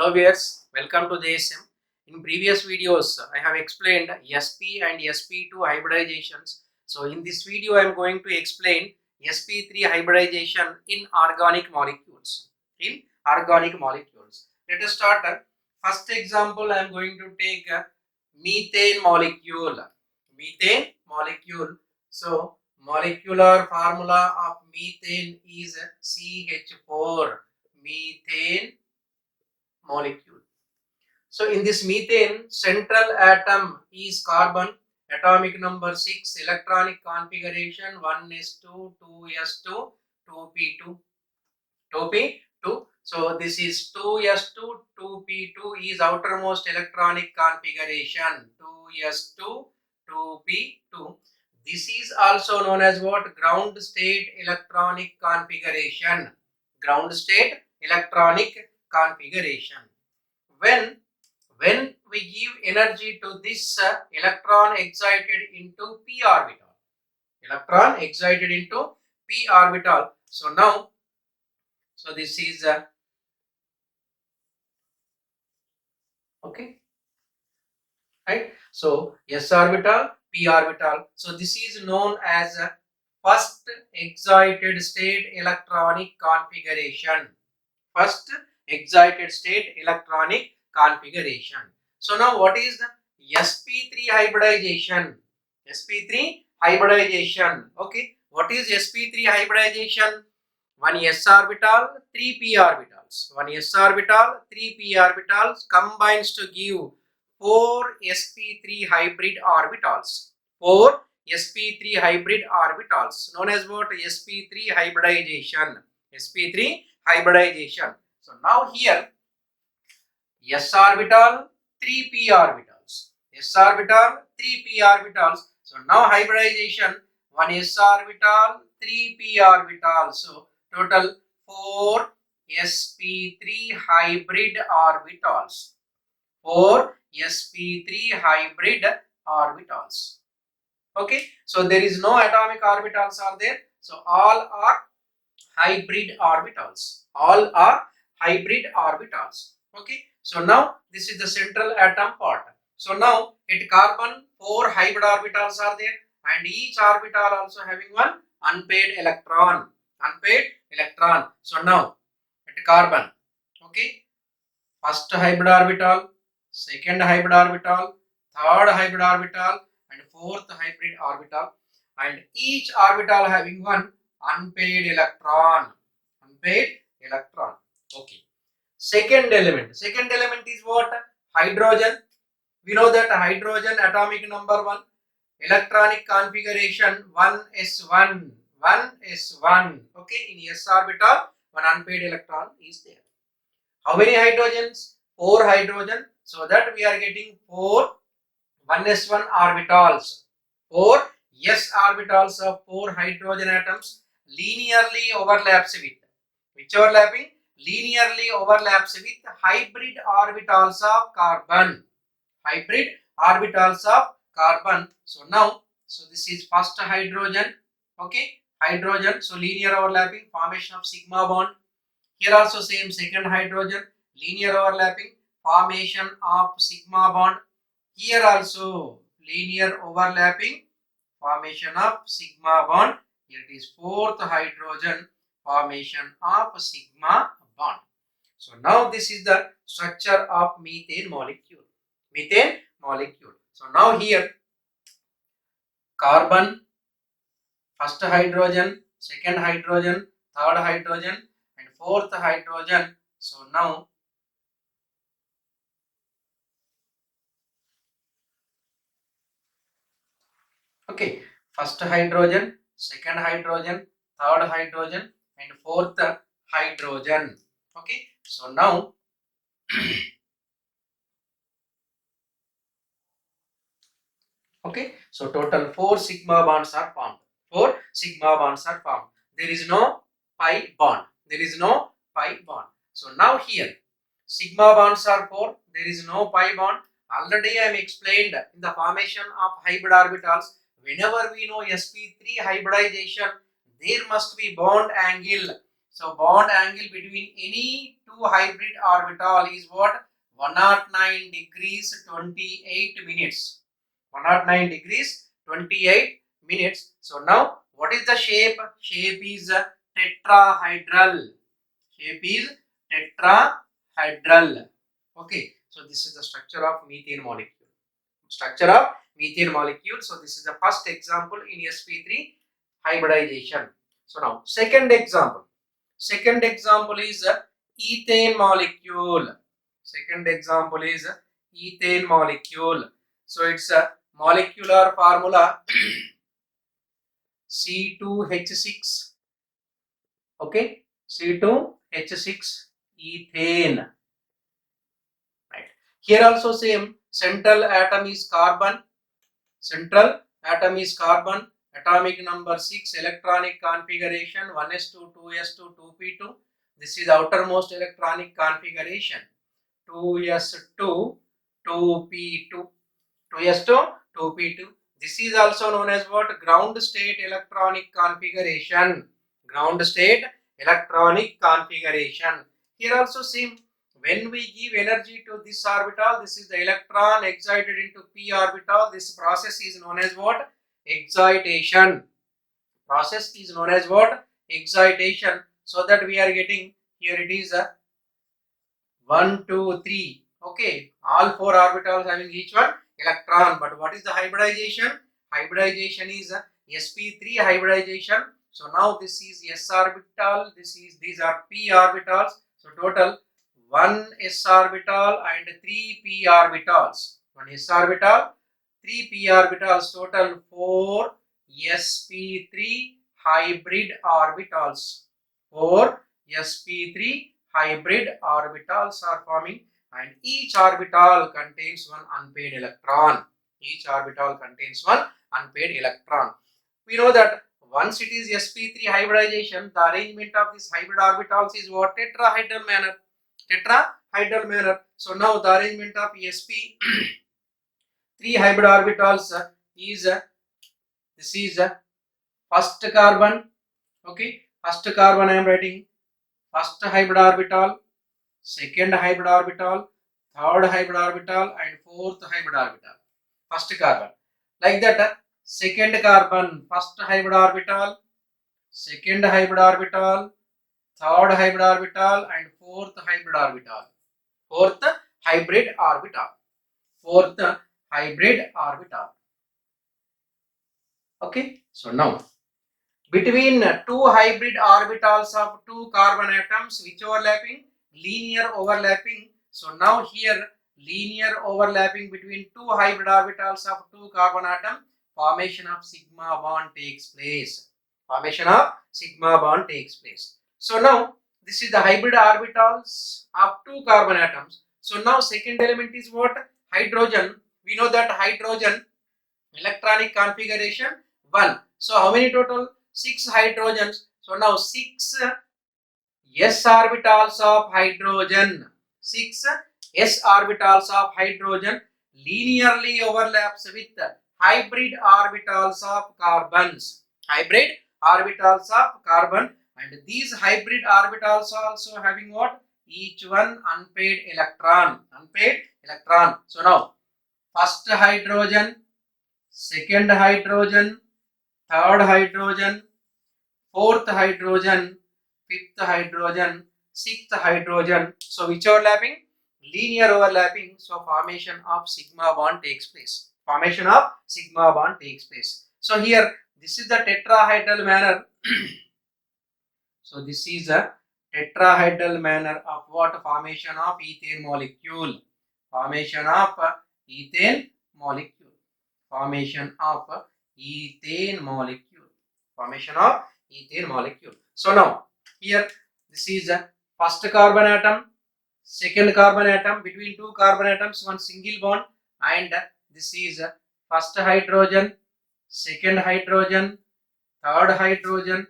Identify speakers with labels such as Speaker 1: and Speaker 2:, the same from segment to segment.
Speaker 1: Hello viewers, welcome to JSM. In previous videos, I have explained sp and sp2 hybridizations. So in this video, I am going to explain sp3 hybridization in organic molecules. Let us start. First example, I am going to take methane molecule. So molecular formula of methane is CH4. Methane molecule. So in this methane, central atom is carbon, atomic number 6, electronic configuration 1s2, 2s2, 2p2, 2p2. So this is 2s2, 2p2 is outermost electronic configuration 2s2, 2p2. This is also known as what? Ground state electronic configuration. Ground state electronic configuration. When we give energy to this electron excited into p orbital, so now this is okay, right? So s orbital, p orbital, so this is known as first excited state electronic configuration. First excited state electronic configuration. So now what is the sp3 hybridization? sp3 hybridization. Okay, what is sp3 hybridization? One s orbital, 3 p orbitals. One s orbital, 3 p orbitals combines to give 4 sp3 hybrid orbitals. 4 sp3 hybrid orbitals known as what? sp3 hybridization. sp3 hybridization. So now here s orbital, 3 p orbitals. s orbital, 3 p orbitals. So now hybridization, one s orbital, 3 p orbitals. So total 4 sp3 hybrid orbitals. 4 sp3 hybrid orbitals. Okay, so there is no atomic orbitals are there. So all are hybrid orbitals. All are hybrid orbitals. Okay, so now this is the central atom part. So now at carbon 4 hybrid orbitals are there, and each orbital also having one unpaired electron. So now at carbon, okay, first hybrid orbital, second hybrid orbital, third hybrid orbital, and fourth hybrid orbital, and each orbital having one unpaired electron. Okay, second element is what? Hydrogen. We know that hydrogen atomic number 1, electronic configuration 1s1. Okay, in s orbital one unpaired electron is there. How many hydrogens? 4 hydrogen. So that we are getting 4 1s1 orbitals. 4 s orbitals of 4 hydrogen atoms linearly overlaps with. Which overlapping? Linearly overlaps with hybrid orbitals of carbon. Hybrid orbitals of carbon. So now, so this is first hydrogen. Okay, hydrogen. So linear overlapping, formation of sigma bond. Here also same, second hydrogen, linear overlapping, formation of sigma bond. Here also linear overlapping, formation of sigma bond. Here it is fourth hydrogen, formation of sigma bond. So now this is the structure of methane molecule. So now here carbon, first hydrogen, second hydrogen, third hydrogen, and fourth hydrogen. So now okay, first hydrogen, second hydrogen, third hydrogen, and fourth hydrogen. Okay, so now okay, so total 4 sigma bonds are formed. 4 sigma bonds are formed. There is no pi bond. So now here sigma bonds are 4. There is no pi bond. Already I am explained in the formation of hybrid orbitals. Whenever we know sp3 hybridization, there must be bond angle. So bond angle between any two two hybrid orbital is what? 109 degrees 28 minutes. 109 degrees 28 minutes. So now what is the shape? Shape is tetrahedral. Shape is tetrahedral. Okay, so this is the structure of methane molecule. Structure of methane molecule. So this is the first example in sp3 hybridization. So now second example. Second example is ethane molecule. Second example is ethane molecule. So it's a molecular formula C2H6. Okay, C2H6 ethane. Right. Here also same. Central atom is carbon. Central atom is carbon. Atomic number 6. Electronic configuration 1s2, 2s2, 2p2. This is outermost electronic configuration. 2s2, 2p2. 2s2, 2p2. This is also known as what? Ground state electronic configuration. Ground state electronic configuration. Here also same. When we give energy to this orbital, this is the electron excited into p orbital. This process is known as what? Excitation. Process is known as what? Excitation. So that we are getting, here it is a 1, 2, 3. Okay, all four orbitals having each one electron. But what is the hybridization? Hybridization is sp3 hybridization. So now this is s orbital. These are p orbitals. So total 1 s orbital and 3 p orbitals. 1 s orbital, 3 p orbitals. Total 4 sp3 hybrid orbitals. 4 sp3 hybrid orbitals are forming, and each orbital contains one unpaired electron. Each orbital contains one unpaired electron. We know that once it is sp3 hybridization, the arrangement of these hybrid orbitals is what? Tetrahedral manner. Tetrahedral manner. So now the arrangement of sp3 hybrid orbitals is this is first carbon. Okay, first carbon I am writing. First hybrid orbital, second hybrid orbital, third hybrid orbital, and fourth hybrid orbital. First carbon. Like that, second carbon, first hybrid orbital, second hybrid orbital, third hybrid orbital, and fourth hybrid orbital. Fourth hybrid orbital. Fourth hybrid orbital. Okay, so now between two hybrid orbitals of two carbon atoms which overlapping, linear overlapping. So now here linear overlapping between two hybrid orbitals of two carbon atom, formation of sigma bond takes place. Formation of sigma bond takes place. So now this is the hybrid orbitals of two carbon atoms. So now second element is what? Hydrogen. We know that hydrogen electronic configuration 1. So how many total? 6 hydrogens. So now 6 s orbitals of hydrogen. 6 s orbitals of hydrogen linearly overlaps with hybrid orbitals of carbons. Hybrid orbitals of carbon, and these hybrid orbitals also having what? Each one unpaired electron. Unpaired electron. So now first hydrogen, second hydrogen, third hydrogen, fourth hydrogen, fifth hydrogen, sixth hydrogen. So which overlapping? Linear overlapping. So formation of sigma bond takes place. Formation of sigma bond takes place. So here this is the tetrahedral manner. So this is a tetrahedral manner of what? Formation of ethane molecule. Formation of ethane molecule. Formation of ethane molecule. Formation of ethane molecule. So now here this is a first carbon atom, second carbon atom, between two carbon atoms one single bond, and this is first hydrogen, second hydrogen, third hydrogen,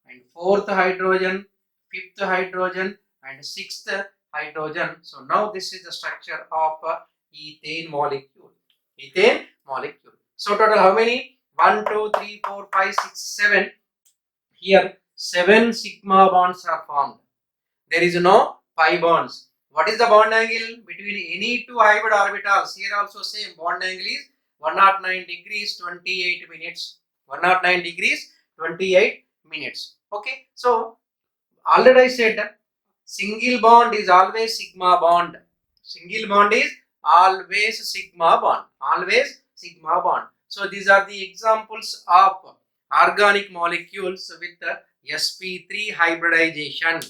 Speaker 1: and fourth hydrogen, fifth hydrogen, and sixth hydrogen. So now this is the structure of ethane molecule. Ethane molecule. So total how many? 1, 2, 3, 4, 5, 6, 7. Here 7 sigma bonds are formed. There is no 5 bonds. What is the bond angle between any two hybrid orbitals? Here also same bond angle is 109 degrees 28 minutes. 109 degrees 28 minutes. Okay, so already I said that single bond is always sigma bond. Single bond is always sigma bond. Always sigma bond. So these are the examples of organic molecules with the sp3 hybridization.